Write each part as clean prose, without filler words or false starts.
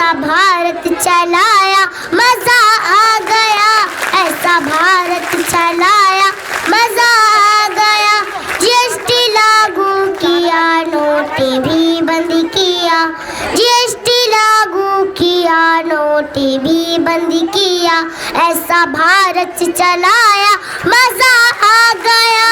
ऐसा भारत चलाया मजा आ गया, ऐसा भारत चलाया मजा आ गया। जीएसटी लागू किया, नोट भी बंद किया, जीएसटी लागू किया, नोट भी बंद किया। ऐसा भारत चलाया मजा आ गया,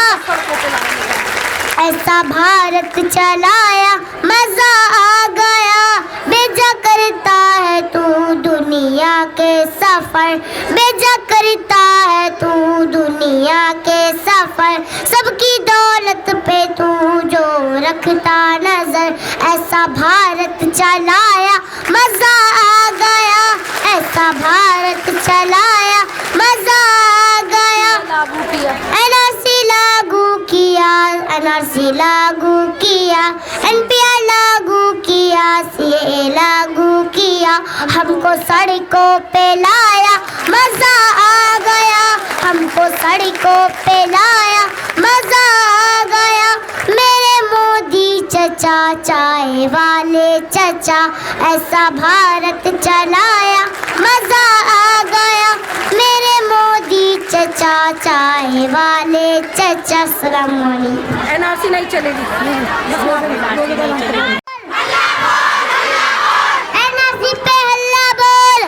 ऐसा भारत चलाया मजा आ गया। भेजा करता है तू दुनिया के सफर, भेजा करता है तू दुनिया के सफर। सबकी दौलत पे तू जो रखता नजर, ऐसा भारत चलाया मजा आ गया, ऐसा भारत चलाया मजा आ गया। एनआरसी लागू किया, एनआरसी लागू किया, एनपीआर लागू किया, सीए लागू किया। हमको सड़कों पे लाया मजा आ गया, हमको सड़कों पे लाया मजा आ गया। मेरे मोदी चचा, चाय वाले चचा, ऐसा भारत चलाया मजा आ गया। मेरे मोदी चचा, चाय वाले चचा। सलाम वालेकुम। एनआरसी नहीं चलेगी। एनआरसी पे हल्ला बोल,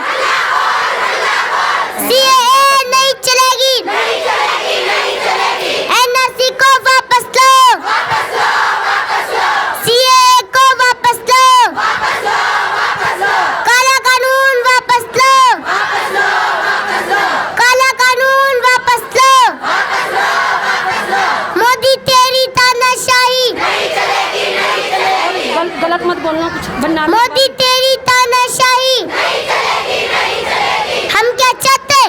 सीएए नहीं चलेगी, एनआरसी को वापस लो, सीएए को वापस लो, काला कानून वापस लो, काला कानून वापस लो। मोदी तेरी तानाशाही, गलत मत बोलना कुछ बनना। मोदी तेरी तानाशाही, हम क्या चाहते,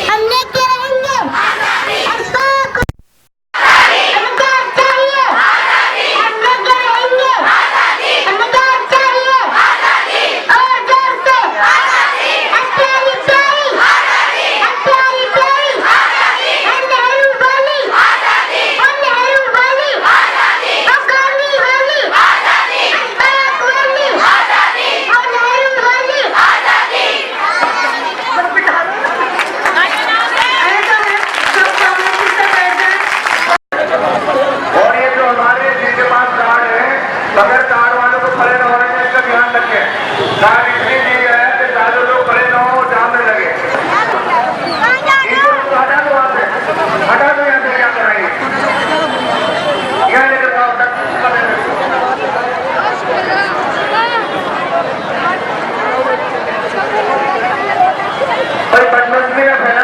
हम लेके रहेंगे, हमको हम क्या चाहिए, हम लेके रहेंगे, हम क्या चाहिए, और जोर से प्यारी प्यारी, प्यारी प्यारी, नेहरू वाली, नेहरू वाली, गांधी वाली, बाप वाली, और नेहरू वाली। और ये जो हमारे जिनके पास कार्ड है, बगैर कार्ड वालों को खड़े न होने का इसका ध्यान रखें। कार्ड इसलिए दिए गए हैं कि ज्यादा लोग खड़े न हो, जाम में लगे। इनको हटा दो, वहां से हटा दो, यहाँ से क्या कर रही है, यहाँ लेकर आओ तक। भाई बदमस्ती का फैला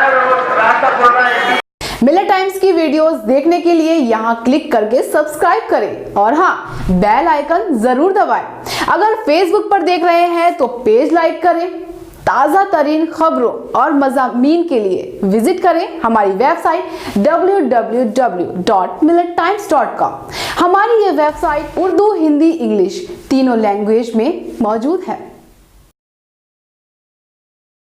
रास्ता खोल रहा है। मिलत टाइम्स की वीडियोस देखने के लिए यहाँ क्लिक करके सब्सक्राइब करें और हाँ, बेल आइकन जरूर दबाएं। अगर फेसबुक पर देख रहे हैं तो पेज लाइक करें। ताज़ा तरीन खबरों और मज़ामीन के लिए विजिट करें हमारी वेबसाइट www.millettimes.com। हमारी ये वेबसाइट उर्दू, हिंदी, इंग्लिश तीनों लैंग्वेज में मौजूद है।